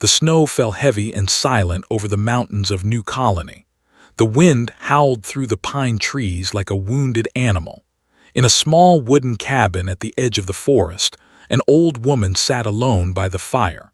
The snow fell heavy and silent over the mountains of New Colony. The wind howled through the pine trees like a wounded animal. In a small wooden cabin at the edge of the forest, an old woman sat alone by the fire.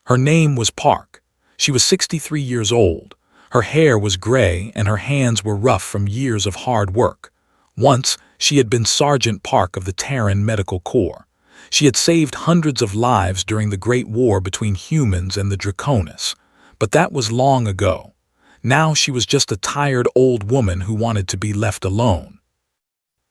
Her name was Park. She was 63 years old. Her hair was gray and her hands were rough from years of hard work. Once, she had been Sergeant Park of the Terran Medical Corps. She had saved hundreds of lives during the Great War between humans and the Draconis. But that was long ago. Now she was just a tired old woman who wanted to be left alone.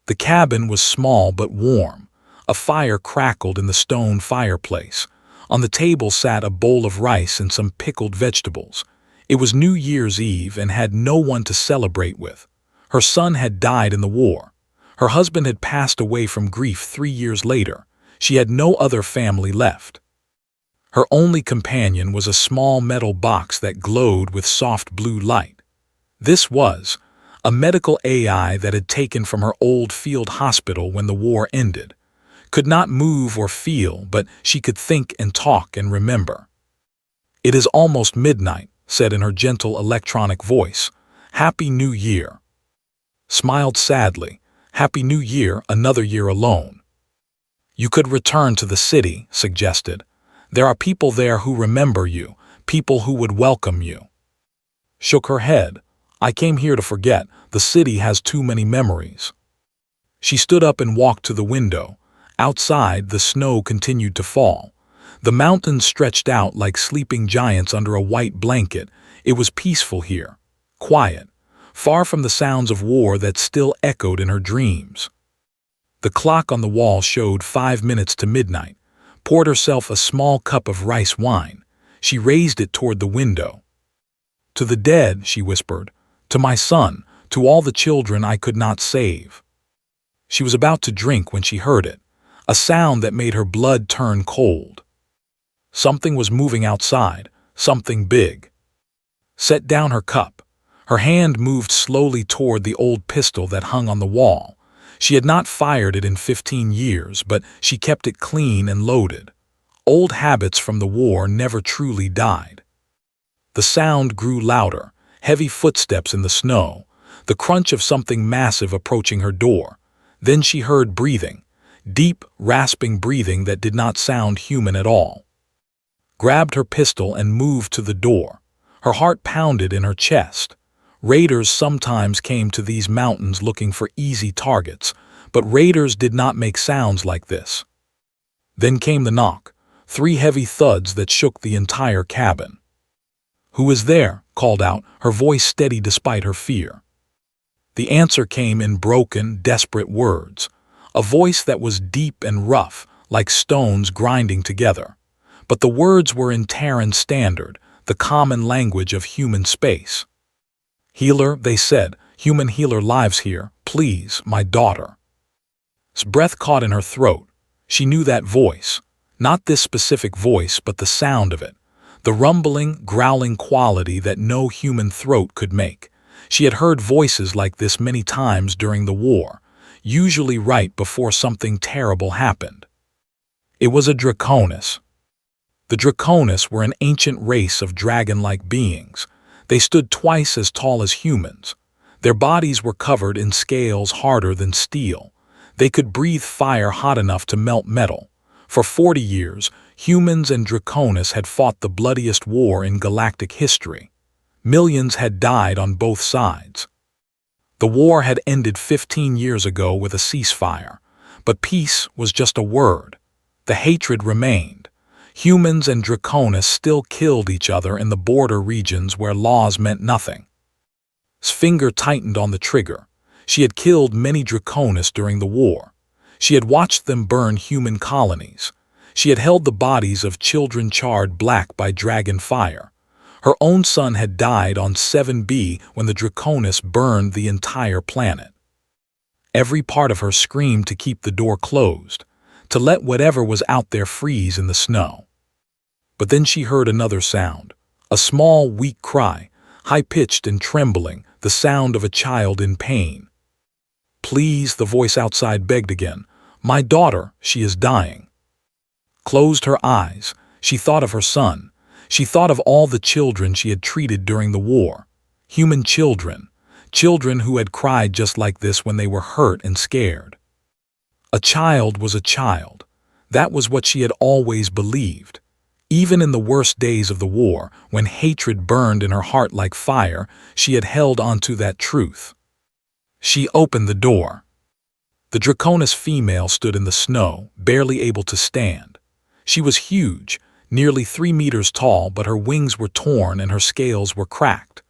The cabin was small but warm. A fire crackled in the stone fireplace. On the table sat a bowl of rice and some pickled vegetables. It was New Year's Eve and had no one to celebrate with. Her son had died in the war. Her husband had passed away from grief 3 years later. She had no other family left. Her only companion was a small metal box that glowed with soft blue light. This was a medical AI that had taken from her old field hospital when the war ended. Could not move or feel, but she could think and talk and remember. "It is almost midnight," said in her gentle electronic voice. "Happy New Year." Smiled sadly. "Happy New Year, another year alone." "You could return to the city," suggested. "There are people there who remember you, people who would welcome you." Shook her head. "I came here to forget. The city has too many memories." She stood up and walked to the window. Outside, the snow continued to fall. The mountains stretched out like sleeping giants under a white blanket. It was peaceful here, quiet, far from the sounds of war that still echoed in her dreams. The clock on the wall showed 5 minutes to midnight. Poured herself a small cup of rice wine. She raised it toward the window. "To the dead," she whispered. "To my son, to all the children I could not save." She was about to drink when she heard it, a sound that made her blood turn cold. Something was moving outside, something big. Set down her cup. Her hand moved slowly toward the old pistol that hung on the wall. She had not fired it in 15 years, but she kept it clean and loaded. Old habits from the war never truly died. The sound grew louder, heavy footsteps in the snow, the crunch of something massive approaching her door. Then she heard breathing, deep, rasping breathing that did not sound human at all. Grabbed her pistol and moved to the door. Her heart pounded in her chest. Raiders sometimes came to these mountains looking for easy targets, but raiders did not make sounds like this. Then came the knock, 3 heavy thuds that shook the entire cabin. "Who is there?" called out, her voice steady despite her fear. The answer came in broken, desperate words, a voice that was deep and rough, like stones grinding together. But the words were in Terran Standard, the common language of human space. "Healer," they said, "human healer lives here. Please, my daughter." Breath caught in her throat. She knew that voice. Not this specific voice, but the sound of it. The rumbling, growling quality that no human throat could make. She had heard voices like this many times during the war, usually right before something terrible happened. It was a Draconis. The Draconis were an ancient race of dragon-like beings. They stood twice as tall as humans. Their bodies were covered in scales harder than steel. They could breathe fire hot enough to melt metal. For 40 years, humans and Draconis had fought the bloodiest war in galactic history. Millions had died on both sides. The war had ended 15 years ago with a ceasefire, but peace was just a word. The hatred remained. Humans and Draconis still killed each other in the border regions where laws meant nothing. His finger tightened on the trigger. She had killed many Draconis during the war. She had watched them burn human colonies. She had held the bodies of children charred black by dragon fire. Her own son had died on 7B when the Draconis burned the entire planet. Every part of her screamed to keep the door closed, to let whatever was out there freeze in the snow. But then she heard another sound, a small, weak cry, high-pitched and trembling, the sound of a child in pain. "Please," the voice outside begged again. "My daughter, she is dying." Closed her eyes. She thought of her son. She thought of all the children she had treated during the war. Human children. Children who had cried just like this when they were hurt and scared. A child was a child. That was what she had always believed. Even in the worst days of the war, when hatred burned in her heart like fire, she had held onto that truth. She opened the door. The Draconis female stood in the snow, barely able to stand. She was huge, nearly 3 meters tall, but her wings were torn and her scales were cracked.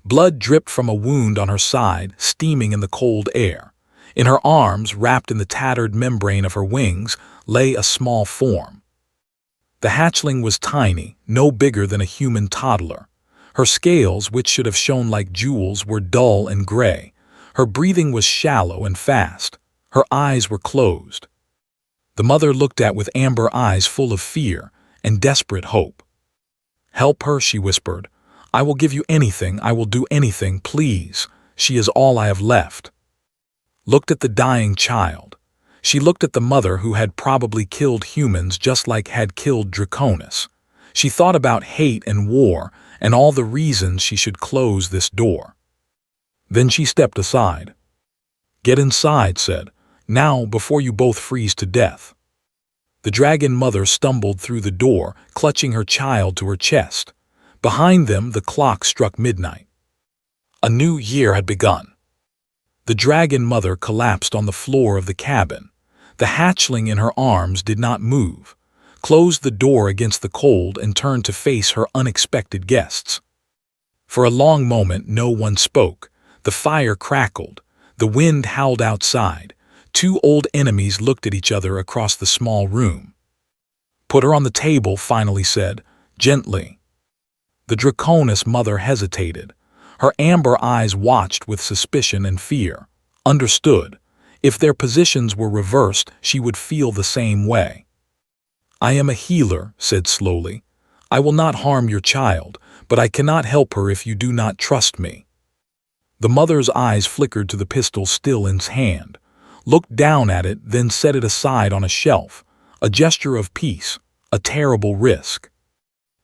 Blood dripped from a wound on her side, steaming in the cold air. In her arms, wrapped in the tattered membrane of her wings, lay a small form. The hatchling was tiny, no bigger than a human toddler. Her scales, which should have shone like jewels, were dull and gray. Her breathing was shallow and fast. Her eyes were closed. The mother looked at with amber eyes full of fear and desperate hope. "Help her," she whispered. "I will give you anything, I will do anything, please. She is all I have left." Looked at the dying child. She looked at the mother who had probably killed humans just like had killed Draconis. She thought about hate and war and all the reasons she should close this door. Then she stepped aside. "Get inside," said. "Now, before you both freeze to death." The dragon mother stumbled through the door, clutching her child to her chest. Behind them, the clock struck midnight. A new year had begun. The dragon mother collapsed on the floor of the cabin. The hatchling in her arms did not move, closed the door against the cold, and turned to face her unexpected guests. For a long moment, no one spoke. The fire crackled. The wind howled outside. 2 old enemies looked at each other across the small room. "Put her on the table," finally said, gently. The Draconis mother hesitated. Her amber eyes watched with suspicion and fear. Understood. If their positions were reversed, she would feel the same way. "I am a healer," said slowly. "I will not harm your child, but I cannot help her if you do not trust me." The mother's eyes flickered to the pistol still in his hand, looked down at it, then set it aside on a shelf, a gesture of peace, a terrible risk.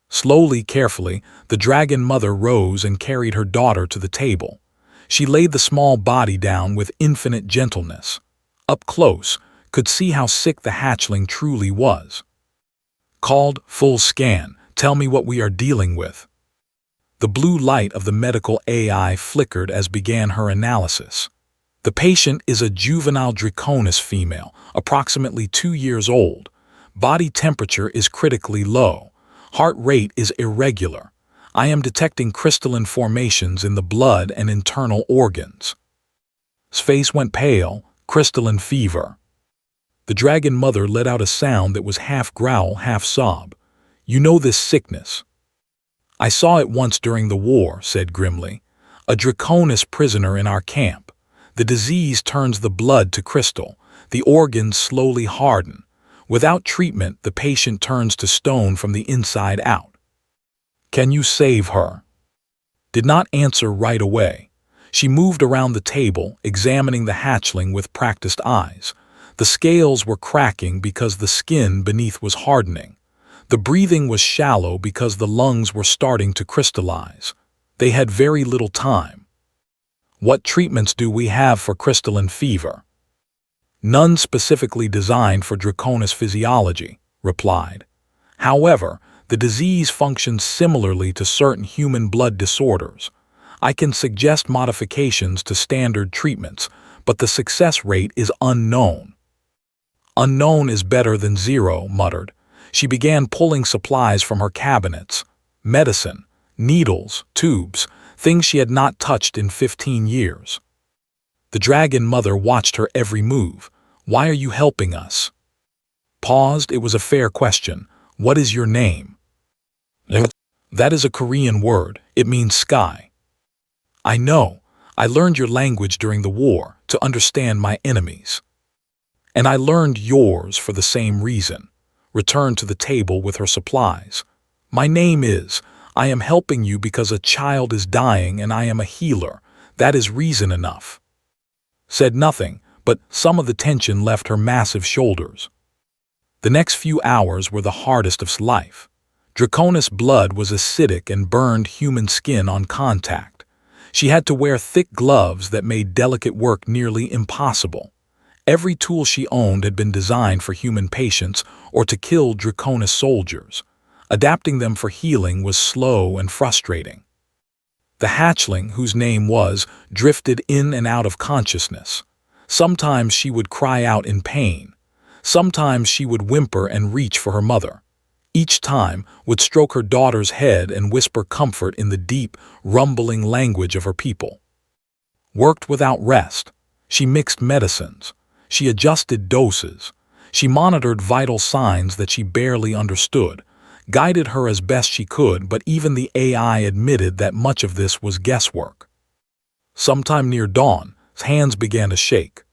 Slowly, carefully, the dragon mother rose and carried her daughter to the table. She laid the small body down with infinite gentleness. Up close, could see how sick the hatchling truly was. Called full scan. "Tell me what we are dealing with." The blue light of the medical AI flickered as began her analysis. The patient is a juvenile Draconis female, approximately 2 years old. Body temperature is critically low. Heart rate is irregular. I am detecting crystalline formations in the blood and internal organs. His face went pale, crystalline fever. The dragon mother let out a sound that was half growl, half sob. "You know this sickness." "I saw it once during the war," said grimly. "A Draconis prisoner in our camp. The disease turns the blood to crystal. The organs slowly harden. Without treatment, the patient turns to stone from the inside out. Can you save her?" Did not answer right away. She moved around the table, examining the hatchling with practiced eyes. The scales were cracking because the skin beneath was hardening. The breathing was shallow because the lungs were starting to crystallize. They had very little time. "What treatments do we have for crystalline fever?" "None specifically designed for Draconis physiology," replied. "However, the disease functions similarly to certain human blood disorders. I can suggest modifications to standard treatments, but the success rate is unknown." "Unknown is better than zero," muttered. She began pulling supplies from her cabinets. Medicine, needles, tubes, things she had not touched in 15 years. The dragon mother watched her every move. "Why are you helping us?" Paused. It was a fair question. "What is your name?" "That is a Korean word. It means sky." "I know. I learned your language during the war, to understand my enemies. And I learned yours for the same reason." Returned to the table with her supplies. "My name is, I am helping you because a child is dying and I am a healer. That is reason enough." Said nothing, but some of the tension left her massive shoulders. The next few hours were the hardest of life. Draconis blood was acidic and burned human skin on contact. She had to wear thick gloves that made delicate work nearly impossible. Every tool she owned had been designed for human patients or to kill Draconis soldiers. Adapting them for healing was slow and frustrating. The hatchling, whose name was, drifted in and out of consciousness. Sometimes she would cry out in pain. Sometimes she would whimper and reach for her mother. Each time would stroke her daughter's head and whisper comfort in the deep, rumbling language of her people. Worked without rest. She mixed medicines. She adjusted doses. She monitored vital signs that she barely understood, guided her as best she could, but even the AI admitted that much of this was guesswork. Sometime near dawn, his hands began to shake.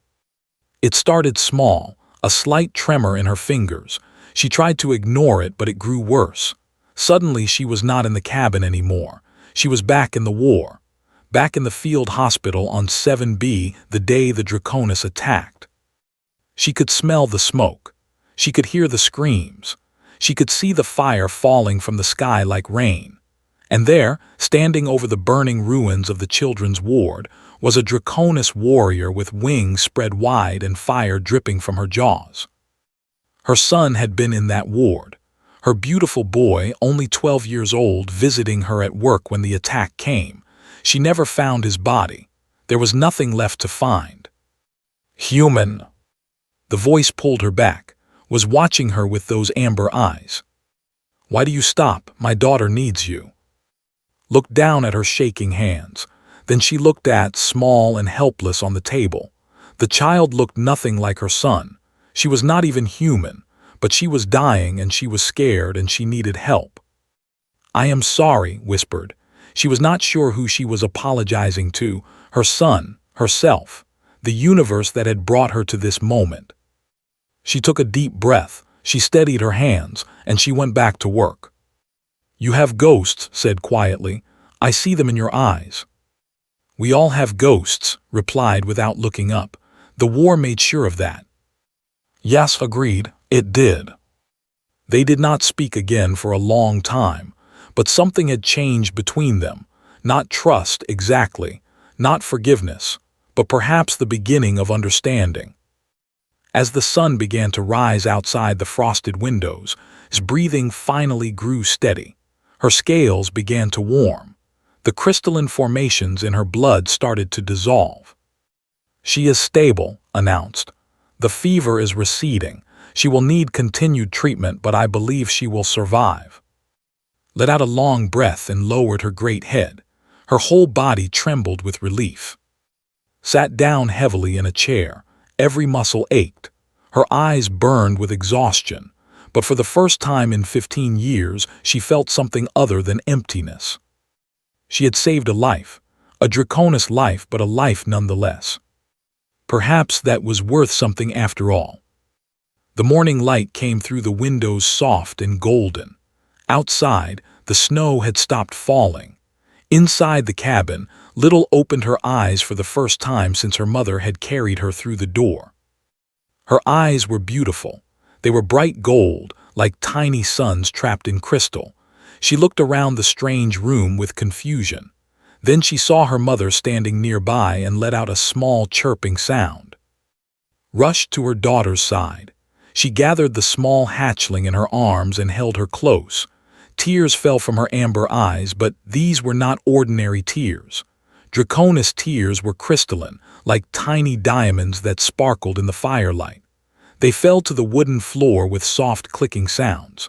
It started small, a slight tremor in her fingers. She tried to ignore it, but it grew worse. Suddenly, she was not in the cabin anymore. She was back in the war, back in the field hospital on 7B the day the Draconis attacked. She could smell the smoke. She could hear the screams. She could see the fire falling from the sky like rain. And there, standing over the burning ruins of the children's ward, was a Draconis warrior with wings spread wide and fire dripping from her jaws. Her son had been in that ward. Her beautiful boy, only 12 years old, visiting her at work when the attack came. She never found his body. There was nothing left to find. Human. The voice pulled her back, was watching her with those amber eyes. Why do you stop? My daughter needs you. Looked down at her shaking hands. Then she looked at, small and helpless on the table. The child looked nothing like her son. She was not even human, but she was dying and she was scared and she needed help. I am sorry, whispered. She was not sure who she was apologizing to, her son, herself, the universe that had brought her to this moment. She took a deep breath, she steadied her hands, and she went back to work. You have ghosts, said quietly. I see them in your eyes. We all have ghosts, replied without looking up. The war made sure of that. Yes, agreed, it did. They did not speak again for a long time, but something had changed between them. Not trust, exactly, not forgiveness, but perhaps the beginning of understanding. As the sun began to rise outside the frosted windows, his breathing finally grew steady. Her scales began to warm. The crystalline formations in her blood started to dissolve. She is stable, announced. The fever is receding. She will need continued treatment, but I believe she will survive. Let out a long breath and lowered her great head. Her whole body trembled with relief. Sat down heavily in a chair. Every muscle ached. Her eyes burned with exhaustion, but for the first time in 15 years, she felt something other than emptiness. She had saved a life, a Draconis life, but a life nonetheless. Perhaps that was worth something after all. The morning light came through the windows soft and golden. Outside, the snow had stopped falling. Inside the cabin, Little opened her eyes for the first time since her mother had carried her through the door. Her eyes were beautiful. They were bright gold, like tiny suns trapped in crystal. She looked around the strange room with confusion. Then she saw her mother standing nearby and let out a small chirping sound. Rushed to her daughter's side. She gathered the small hatchling in her arms and held her close. Tears fell from her amber eyes, but these were not ordinary tears. Draconis tears were crystalline, like tiny diamonds that sparkled in the firelight. They fell to the wooden floor with soft clicking sounds.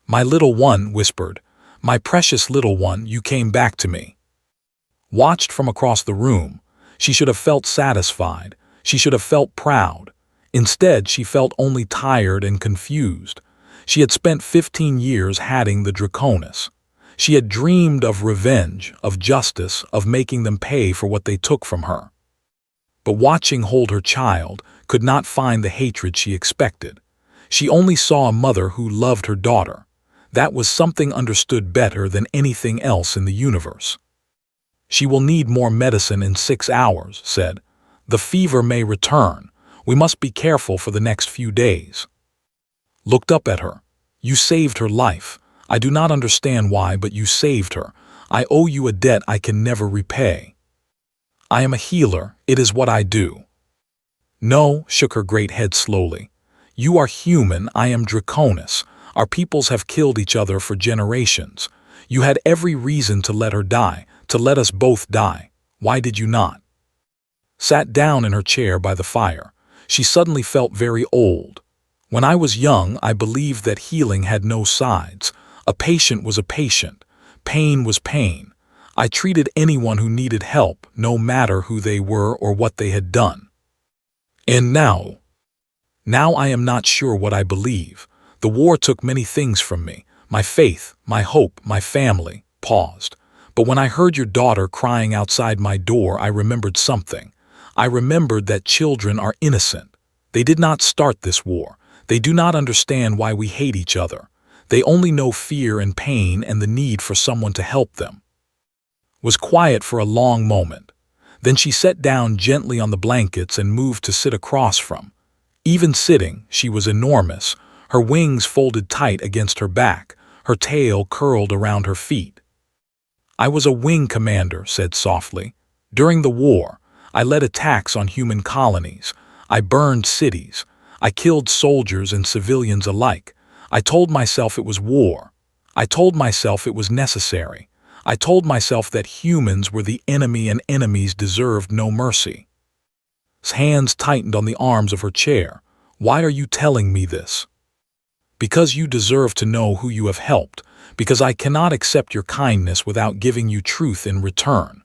"My little one," whispered. "My precious little one, you came back to me." Watched from across the room, she should have felt satisfied. She should have felt proud. Instead, she felt only tired and confused. She had spent 15 years hatting the Draconis. She had dreamed of revenge, of justice, of making them pay for what they took from her. But watching hold her child could not find the hatred she expected. She only saw a mother who loved her daughter. That was something understood better than anything else in the universe. "She will need more medicine in 6 hours," said. "The fever may return. We must be careful for the next few days." Looked up at her. "You saved her life. I do not understand why, but you saved her. I owe you a debt I can never repay. I am a healer. It is what I do." "No," shook her great head slowly. "You are human. I am Draconis. Our peoples have killed each other for generations. You had every reason to let her die, to let us both die. Why did you not?" Sat down in her chair by the fire. She suddenly felt very old. "When I was young, I believed that healing had no sides. A patient was a patient. Pain was pain. I treated anyone who needed help, no matter who they were or what they had done. And now I am not sure what I believe. The war took many things from me. My faith, my hope, my family." Paused. "But when I heard your daughter crying outside my door, I remembered something. I remembered that children are innocent. They did not start this war. They do not understand why we hate each other. They only know fear and pain and the need for someone to help them." Was quiet for a long moment. Then she sat down gently on the blankets and moved to sit across from. Even sitting, she was enormous, her wings folded tight against her back, her tail curled around her feet. "I was a wing commander," said softly. "During the war, I led attacks on human colonies. I burned cities. I killed soldiers and civilians alike. I told myself it was war. I told myself it was necessary. I told myself that humans were the enemy and enemies deserved no mercy." His hands tightened on the arms of her chair. "Why are you telling me this?" "Because you deserve to know who you have helped, because I cannot accept your kindness without giving you truth in return."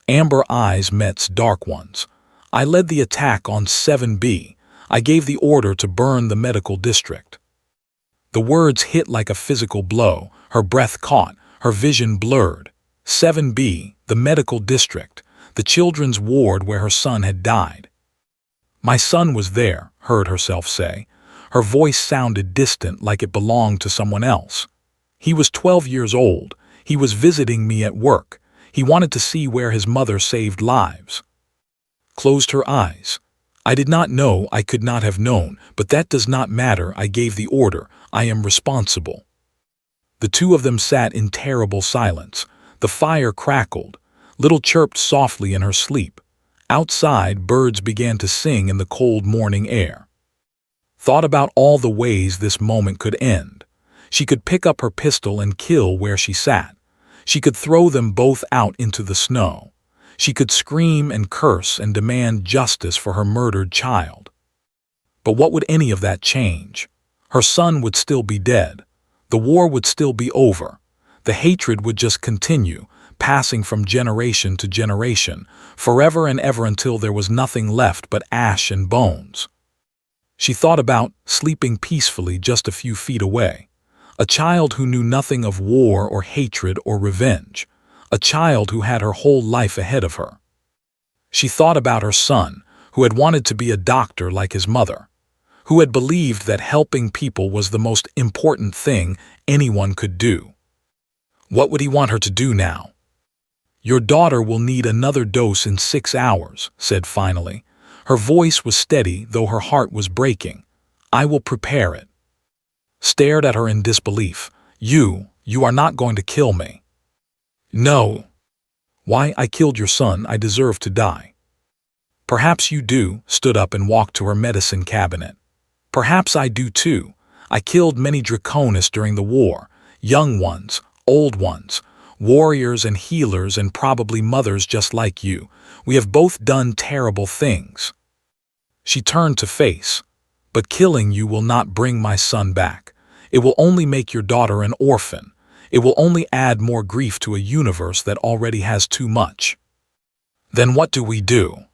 Amber eyes met dark ones. "I led the attack on 7B. I gave the order to burn the medical district." The words hit like a physical blow. Her breath caught, her vision blurred. 7B, the medical district, the children's ward where her son had died. "My son was there," heard herself say. Her voice sounded distant, like it belonged to someone else. "He was 12 years old. He was visiting me at work. He wanted to see where his mother saved lives." Closed her eyes. "I did not know, I could not have known, but that does not matter. I gave the order. I am responsible." The two of them sat in terrible silence. The fire crackled. Little chirped softly in her sleep. Outside, birds began to sing in the cold morning air. Thought about all the ways this moment could end. She could pick up her pistol and kill where she sat. She could throw them both out into the snow. She could scream and curse and demand justice for her murdered child. But what would any of that change? Her son would still be dead. The war would still be over. The hatred would just continue, passing from generation to generation, forever and ever until there was nothing left but ash and bones. She thought about sleeping peacefully just a few feet away. A child who knew nothing of war or hatred or revenge. A child who had her whole life ahead of her. She thought about her son, who had wanted to be a doctor like his mother, who had believed that helping people was the most important thing anyone could do. What would he want her to do now? "Your daughter will need another dose in 6 hours, said finally. Her voice was steady, though her heart was breaking. "I will prepare it." Stared at her in disbelief. You are not going to kill me." "No." "Why, I killed your son, I deserve to die." "Perhaps you do," stood up and walked to her medicine cabinet. "Perhaps I do too. I killed many Draconis during the war, young ones, old ones, warriors and healers and probably mothers just like you. We have both done terrible things." She turned to face. "But killing you will not bring my son back. It will only make your daughter an orphan. It will only add more grief to a universe that already has too much." "Then what do we do?"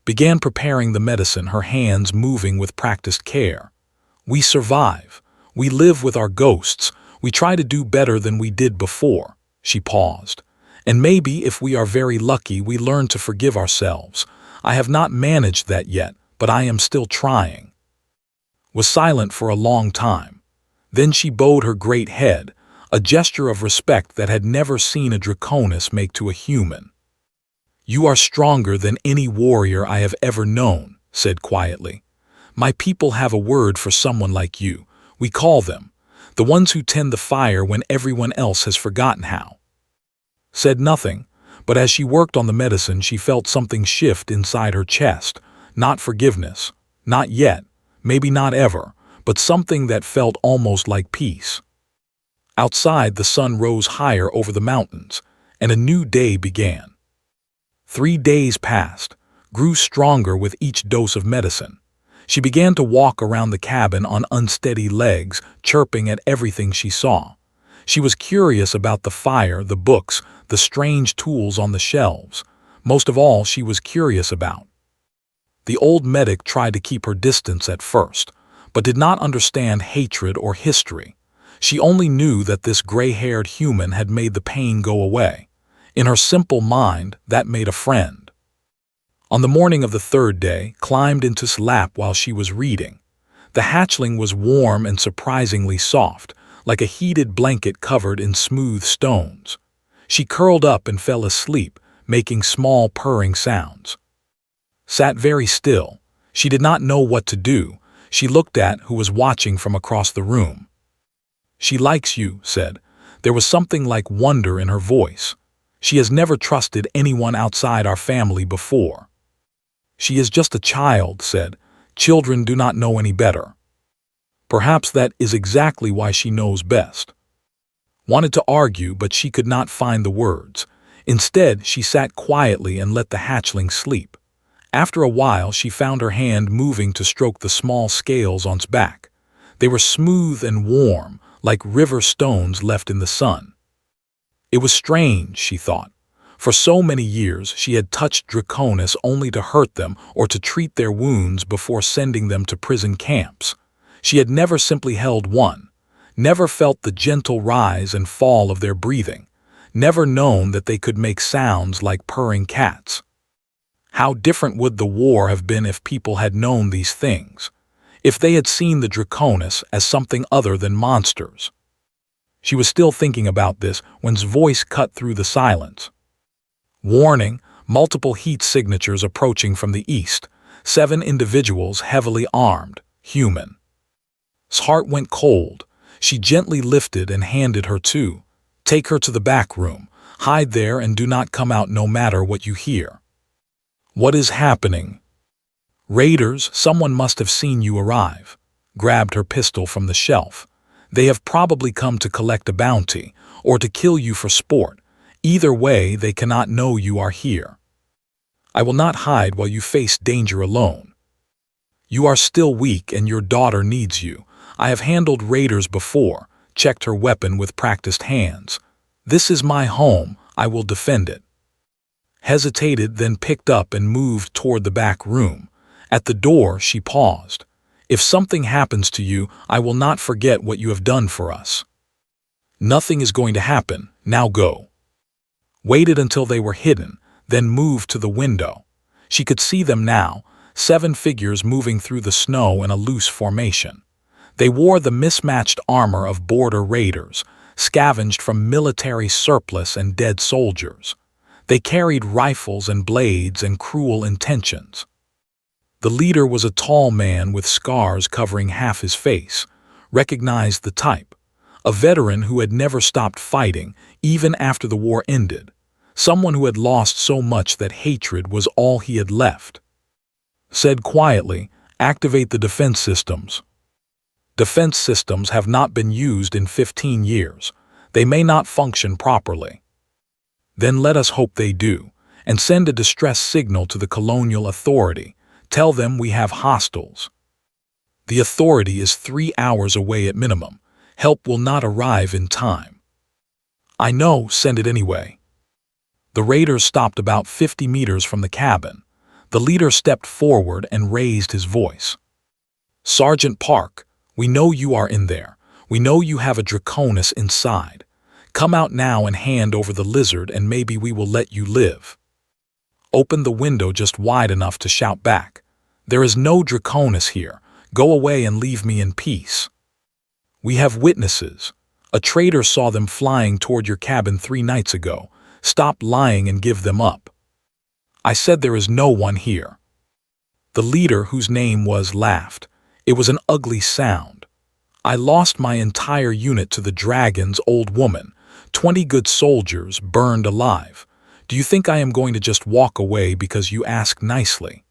Began preparing the medicine, her hands moving with practiced care. "We survive. We live with our ghosts. We try to do better than we did before." She paused. "And maybe, if we are very lucky, we learn to forgive ourselves. I have not managed that yet, but I am still trying." Was silent for a long time. Then she bowed her great head, a gesture of respect that had never seen a Draconis make to a human. "You are stronger than any warrior I have ever known," said quietly. "My people have a word for someone like you. We call them the ones who tend the fire when everyone else has forgotten how. Said nothing, but as she worked on the medicine she felt something shift inside her chest. Not forgiveness, not yet, maybe not ever, but something that felt almost like peace. Outside, the sun rose higher over the mountains, and a new day began. 3 days passed, grew stronger with each dose of medicine. She began to walk around the cabin on unsteady legs, chirping at everything she saw. She was curious about the fire, the books, the strange tools on the shelves. Most of all, she was curious about. The old medic tried to keep her distance at first, but did not understand hatred or history. She only knew that this gray-haired human had made the pain go away. In her simple mind, that made a friend. On the morning of the 3rd day, climbed into his lap while she was reading. The hatchling was warm and surprisingly soft, like a heated blanket covered in smooth stones. She curled up and fell asleep, making small purring sounds. Sat very still. She did not know what to do. She looked at who was watching from across the room. "She likes you," said. There was something like wonder in her voice. "She has never trusted anyone outside our family before." "She is just a child," said. "Children do not know any better." Perhaps that is exactly why she knows best. Wanted to argue, but she could not find the words. Instead, she sat quietly and let the hatchling sleep. After a while, she found her hand moving to stroke the small scales on its back. They were smooth and warm, like river stones left in the sun. It was strange, she thought. For so many years, she had touched Draconis only to hurt them or to treat their wounds before sending them to prison camps. She had never simply held one, never felt the gentle rise and fall of their breathing, never known that they could make sounds like purring cats. How different would the war have been if people had known these things, if they had seen the Draconis as something other than monsters. She was still thinking about this when his voice cut through the silence. "Warning, multiple heat signatures approaching from the east, 7 individuals heavily armed, human." His heart went cold. She gently lifted and handed her two. "Take her to the back room. Hide there and do not come out no matter what you hear." "What is happening?" "Raiders, someone must have seen you arrive." Grabbed her pistol from the shelf. "They have probably come to collect a bounty, or to kill you for sport. Either way, they cannot know you are here. I will not hide while you face danger alone. You are still weak and your daughter needs you. I have handled raiders before," checked her weapon with practiced hands. "This is my home, I will defend it." Hesitated, then picked up and moved toward the back room. At the door, she paused. "If something happens to you, I will not forget what you have done for us." "Nothing is going to happen, now go." Waited until they were hidden, then moved to the window. She could see them now, 7 figures moving through the snow in a loose formation. They wore the mismatched armor of border raiders, scavenged from military surplus and dead soldiers. They carried rifles and blades and cruel intentions. The leader was a tall man with scars covering half his face. Recognized the type. A veteran who had never stopped fighting, even after the war ended. Someone who had lost so much that hatred was all he had left. Said quietly, "Activate the defense systems." Defense systems have not been used in 15 years. They may not function properly. Then let us hope they do, and send a distress signal to the colonial authority. Tell them we have hostiles. The authority is 3 hours away at minimum. Help will not arrive in time. I know, send it anyway. The raiders stopped about 50 meters from the cabin. The leader stepped forward and raised his voice. "Sergeant Park, we know you are in there. We know you have a Draconis inside. Come out now and hand over the lizard and maybe we will let you live." Open the window just wide enough to shout back. "There is no Draconis here. Go away and leave me in peace. We have witnesses. A traitor saw them flying toward your cabin 3 nights ago. Stop lying and give them up." I said there is no one here. The leader, whose name was, laughed. It was an ugly sound. I lost my entire unit to the dragon's old woman. 20 good soldiers burned alive. Do you think I am going to just walk away because you ask nicely?"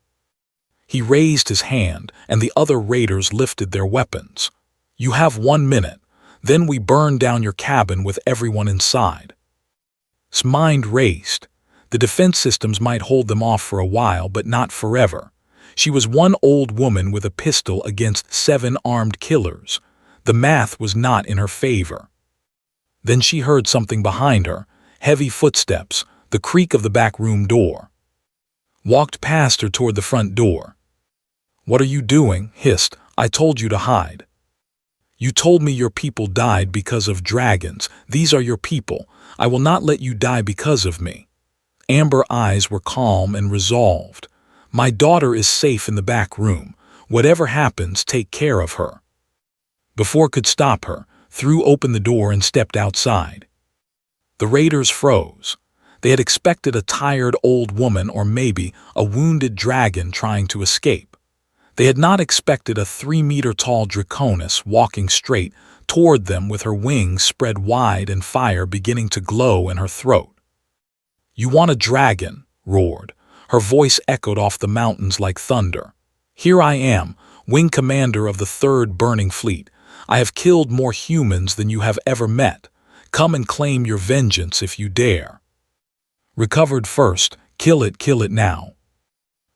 He raised his hand, and the other raiders lifted their weapons. "You have 1 minute. Then we burn down your cabin with everyone inside." His mind raced. The defense systems might hold them off for a while, but not forever. She was one old woman with a pistol against 7 armed killers. The math was not in her favor. Then she heard something behind her, heavy footsteps, the creak of the back room door. Walked past her toward the front door. "What are you doing?" hissed. "I told you to hide." "You told me your people died because of dragons. These are your people. I will not let you die because of me." Amber eyes were calm and resolved. "My daughter is safe in the back room. Whatever happens, take care of her." Before could stop her, threw open the door and stepped outside. The raiders froze. They had expected a tired old woman or maybe a wounded dragon trying to escape. They had not expected a 3-meter-tall draconess walking straight toward them with her wings spread wide and fire beginning to glow in her throat. "You want a dragon?" roared. Her voice echoed off the mountains like thunder. "Here I am, wing commander of the 3rd Burning Fleet. I have killed more humans than you have ever met. Come and claim your vengeance if you dare." "Recovered first, kill it now."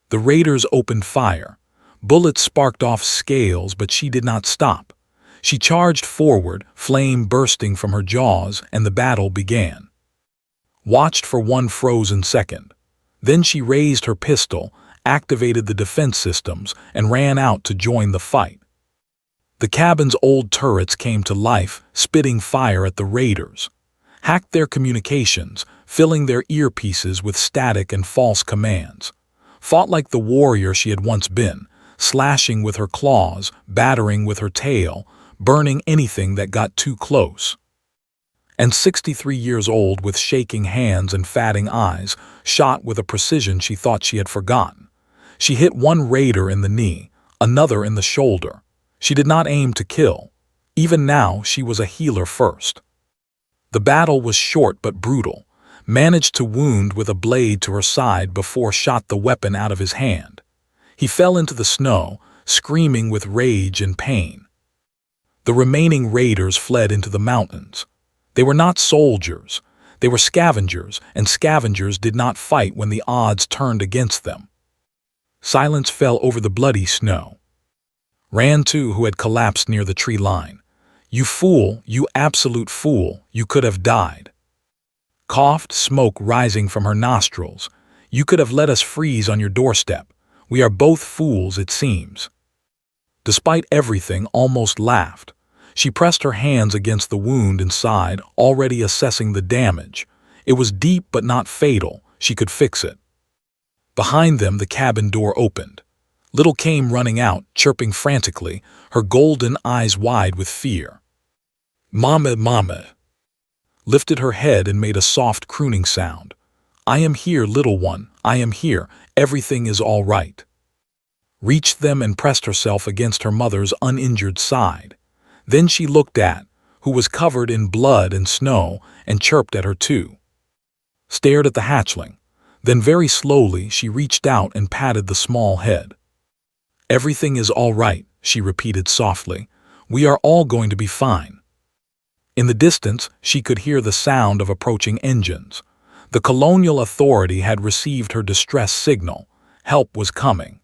The raiders opened fire. Bullets sparked off scales, but she did not stop. She charged forward, flame bursting from her jaws, and the battle began. Watched for 1 frozen second. Then she raised her pistol, activated the defense systems, and ran out to join the fight. The cabin's old turrets came to life, spitting fire at the raiders. Hacked their communications, filling their earpieces with static and false commands. Fought like the warrior she had once been, slashing with her claws, battering with her tail, burning anything that got too close. And 63 years old, with shaking hands and fatting eyes, shot with a precision she thought she had forgotten. She hit one raider in the knee, another in the shoulder. She did not aim to kill. Even now, she was a healer first. The battle was short but brutal. Managed to wound with a blade to her side before shot the weapon out of his hand. He fell into the snow, screaming with rage and pain. The remaining raiders fled into the mountains. They were not soldiers. They were scavengers, and scavengers did not fight when the odds turned against them. Silence fell over the bloody snow. Ran two who had collapsed near the tree line. "You fool, you absolute fool, you could have died." Coughed, smoke rising from her nostrils. "You could have let us freeze on your doorstep. We are both fools, it seems." Despite everything, almost laughed. She pressed her hands against the wound inside, already assessing the damage. It was deep but not fatal. She could fix it. Behind them, the cabin door opened. Little came running out, chirping frantically, her golden eyes wide with fear. "Mama, mama." Lifted her head and made a soft crooning sound. "I am here, little one, I am here. Everything is all right." Reached them and pressed herself against her mother's uninjured side. Then she looked at, who was covered in blood and snow, and chirped at her too. Stared at the hatchling. Then very slowly she reached out and patted the small head. "Everything is all right," she repeated softly. "We are all going to be fine." In the distance, she could hear the sound of approaching engines. The colonial authority had received her distress signal. Help was coming.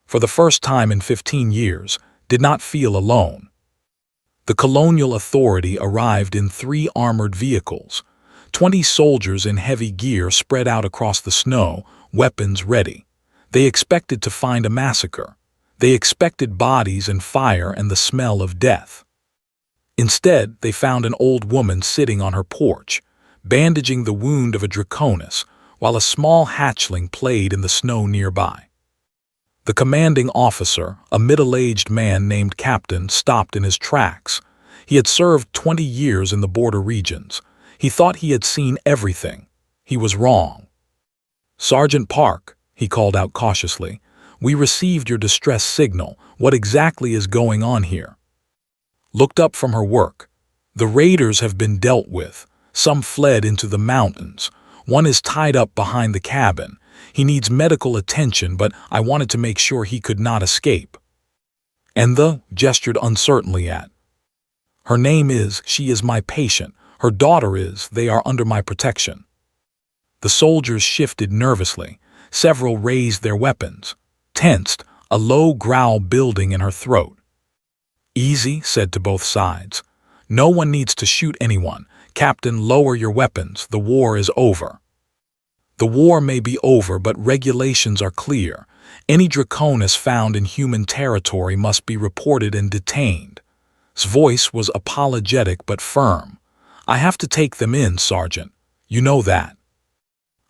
For the first time in 15 years, did not feel alone. The colonial authority arrived in 3 armored vehicles. 20 soldiers in heavy gear spread out across the snow, weapons ready. They expected to find a massacre. They expected bodies and fire and the smell of death. Instead, they found an old woman sitting on her porch, bandaging the wound of a draconess, while a small hatchling played in the snow nearby. The commanding officer, a middle-aged man named Captain, stopped in his tracks. He had served 20 years in the border regions. He thought he had seen everything. He was wrong. "Sergeant Park," he called out cautiously, "we received your distress signal. What exactly is going on here?" looked up from her work. The raiders have been dealt with. Some fled into the mountains. One is tied up behind the cabin. He needs medical attention, but I wanted to make sure he could not escape. And the gestured uncertainly at. Her name is, she is my patient. Her daughter is, they are under my protection. The soldiers shifted nervously. Several raised their weapons. Tensed, a low growl building in her throat. Easy, said to both sides. No one needs to shoot anyone. Captain, lower your weapons. The war is over. The war may be over, but regulations are clear. Any Draconis found in human territory must be reported and detained. His voice was apologetic but firm. I have to take them in, Sergeant. You know that.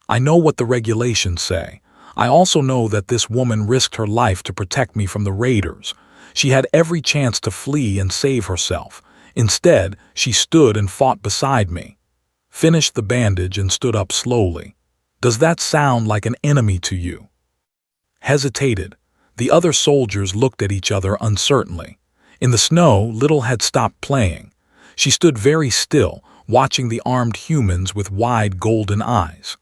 I know what the regulations say. I also know that this woman risked her life to protect me from the raiders. She had every chance to flee and save herself. Instead, she stood and fought beside me. Finished the bandage and stood up slowly. Does that sound like an enemy to you? Hesitated. The other soldiers looked at each other uncertainly. In the snow, Little had stopped playing. She stood very still, watching the armed humans with wide golden eyes.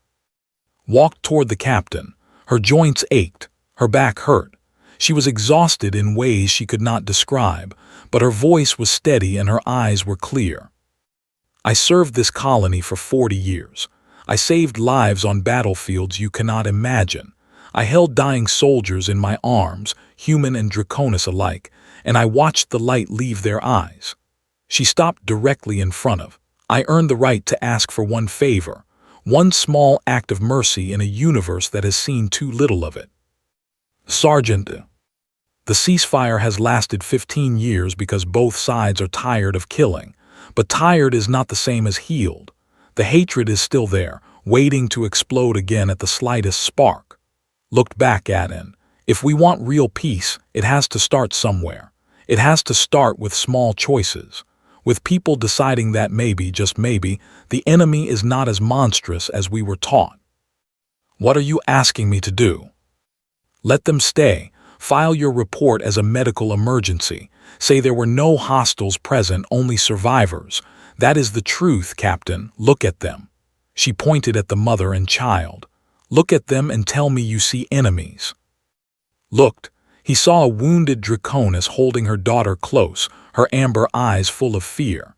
Walked toward the captain. Her joints ached. Her back hurt. She was exhausted in ways she could not describe, but her voice was steady and her eyes were clear. I served this colony for 40 years. I saved lives on battlefields you cannot imagine. I held dying soldiers in my arms, human and Draconis alike, and I watched the light leave their eyes. She stopped directly in front of. I earned the right to ask for one favor, one small act of mercy in a universe that has seen too little of it. Sergeant, the ceasefire has lasted 15 years because both sides are tired of killing, but tired is not the same as healed. The hatred is still there, waiting to explode again at the slightest spark. Looked back at it. If we want real peace, it has to start somewhere. It has to start with small choices, with people deciding that maybe, just maybe, the enemy is not as monstrous as we were taught. What are you asking me to do? Let them stay. File your report as a medical emergency. Say there were no hostiles present, only survivors. That is the truth, Captain. Look at them. She pointed at the mother and child. Look at them and tell me you see enemies. Looked. He saw a wounded Draconis holding her daughter close, her amber eyes full of fear.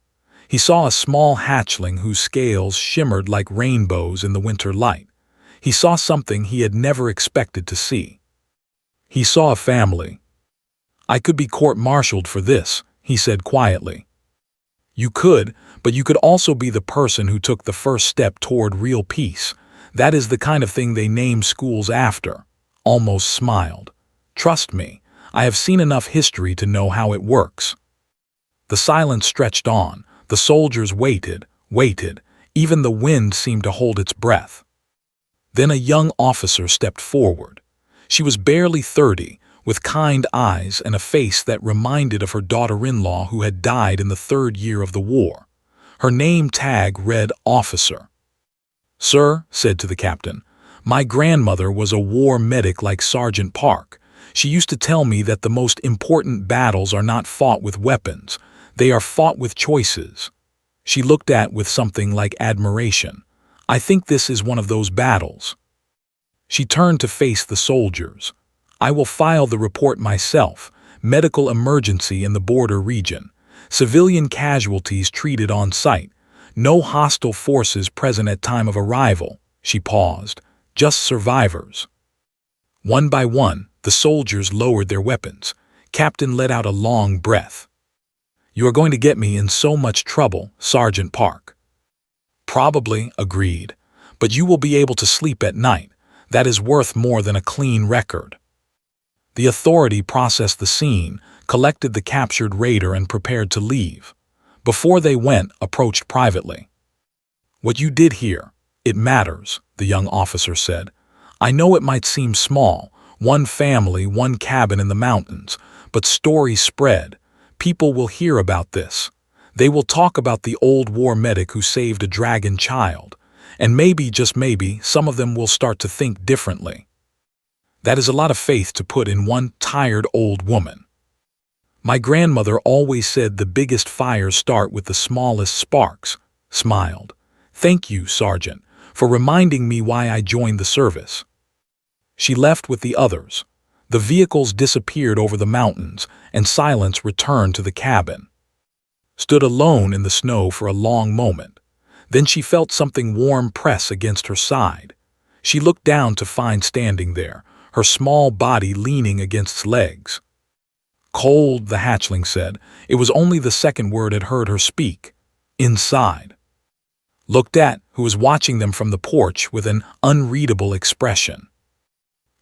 He saw a small hatchling whose scales shimmered like rainbows in the winter light. He saw something he had never expected to see. He saw a family. I could be court-martialed for this, he said quietly. You could, but you could also be the person who took the first step toward real peace. That is the kind of thing they name schools after. Almost smiled. Trust me, I have seen enough history to know how it works. The silence stretched on. The soldiers waited. Even the wind seemed to hold its breath. Then a young officer stepped forward. She was barely 30, with kind eyes and a face that reminded of her daughter-in-law who had died in the 3rd year of the war. Her name tag read Officer. Sir, said to the captain, my grandmother was a war medic like Sergeant Park. She used to tell me that the most important battles are not fought with weapons. They are fought with choices. She looked at with something like admiration. I think this is one of those battles. She turned to face the soldiers. I will file the report myself. Medical emergency in the border region. Civilian casualties treated on site. No hostile forces present at time of arrival. She paused. Just survivors. One by one, the soldiers lowered their weapons. Captain let out a long breath. You are going to get me in so much trouble, Sergeant Park. Probably, agreed. But you will be able to sleep at night. That is worth more than a clean record. The authority processed the scene, collected the captured raider and prepared to leave. Before they went, approached privately. What you did here, it matters, the young officer said. I know it might seem small, one family, one cabin in the mountains, but stories spread. People will hear about this. They will talk about the old war medic who saved a dragon child. And maybe, just maybe, some of them will start to think differently. That is a lot of faith to put in one tired old woman. My grandmother always said the biggest fires start with the smallest sparks, smiled. Thank you, Sergeant, for reminding me why I joined the service. She left with the others. The vehicles disappeared over the mountains, and silence returned to the cabin. Stood alone in the snow for a long moment. Then she felt something warm press against her side. She looked down to find standing there, her small body leaning against legs. Cold, the hatchling said. It was only the second word had heard her speak. Inside. Looked at, who was watching them from the porch with an unreadable expression.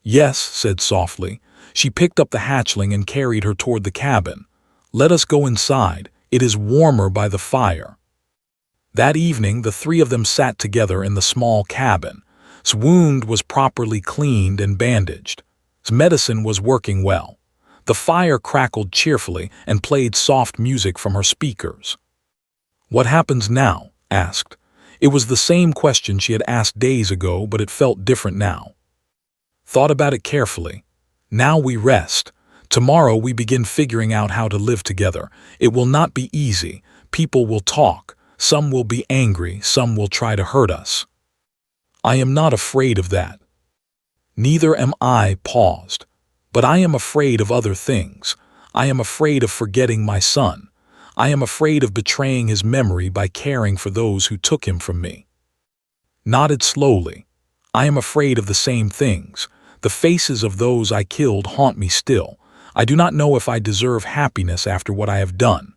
Yes, said softly. She picked up the hatchling and carried her toward the cabin. Let us go inside. It is warmer by the fire. That evening, the three of them sat together in the small cabin. His wound was properly cleaned and bandaged. His medicine was working well. The fire crackled cheerfully and played soft music from her speakers. What happens now? Asked. It was the same question she had asked days ago, but it felt different now. Thought about it carefully. Now we rest. Tomorrow we begin figuring out how to live together. It will not be easy. People will talk. Some will be angry. Some will try to hurt us. I am not afraid of that. Neither am I. Paused. But I am afraid of other things. I am afraid of forgetting my son. I am afraid of betraying his memory by caring for those who took him from me. Nodded slowly. I am afraid of the same things. The faces of those I killed haunt me still. I do not know if I deserve happiness after what I have done.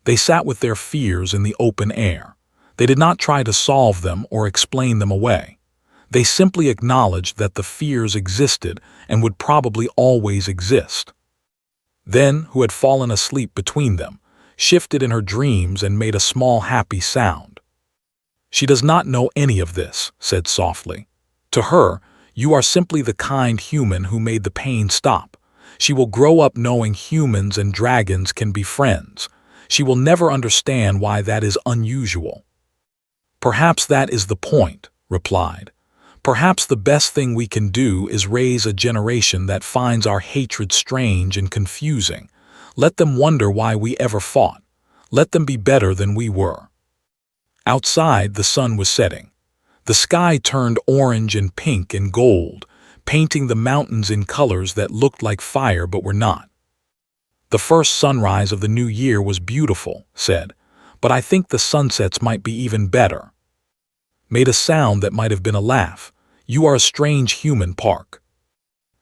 They sat with their fears in the open air. They did not try to solve them or explain them away. They simply acknowledged that the fears existed and would probably always exist. Then, who had fallen asleep between them, shifted in her dreams and made a small happy sound. She does not know any of this, said softly. To her, you are simply the kind human who made the pain stop. She will grow up knowing humans and dragons can be friends. She will never understand why that is unusual. Perhaps that is the point, replied. Perhaps the best thing we can do is raise a generation that finds our hatred strange and confusing. Let them wonder why we ever fought. Let them be better than we were. Outside, the sun was setting. The sky turned orange and pink and gold, painting the mountains in colors that looked like fire but were not. The first sunrise of the new year was beautiful, said, but I think the sunsets might be even better. Made a sound that might have been a laugh. You are a strange human, Park.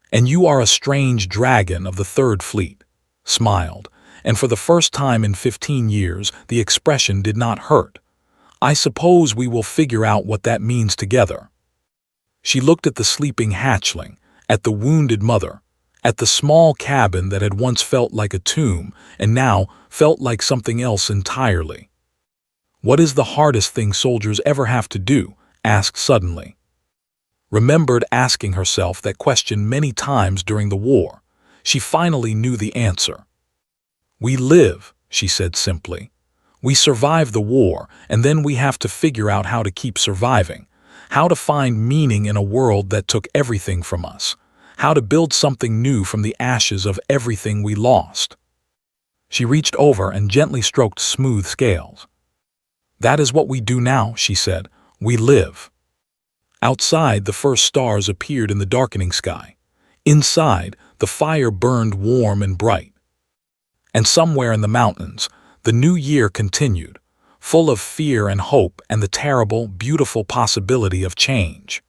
And you are a strange dragon of the Third Fleet. Smiled, and for the first time in 15 years, the expression did not hurt. I suppose we will figure out what that means together. She looked at the sleeping hatchling, at the wounded mother, at the small cabin that had once felt like a tomb and now felt like something else entirely. What is the hardest thing soldiers ever have to do? Asked suddenly. Remembered asking herself that question many times during the war. She finally knew the answer. We live, she said simply. We survive the war, and then we have to figure out how to keep surviving, how to find meaning in a world that took everything from us, how to build something new from the ashes of everything we lost. She reached over and gently stroked smooth scales. That is what we do now, she said. We live. Outside, the first stars appeared in the darkening sky. Inside, the fire burned warm and bright. And somewhere in the mountains, the new year continued, full of fear and hope and the terrible, beautiful possibility of change.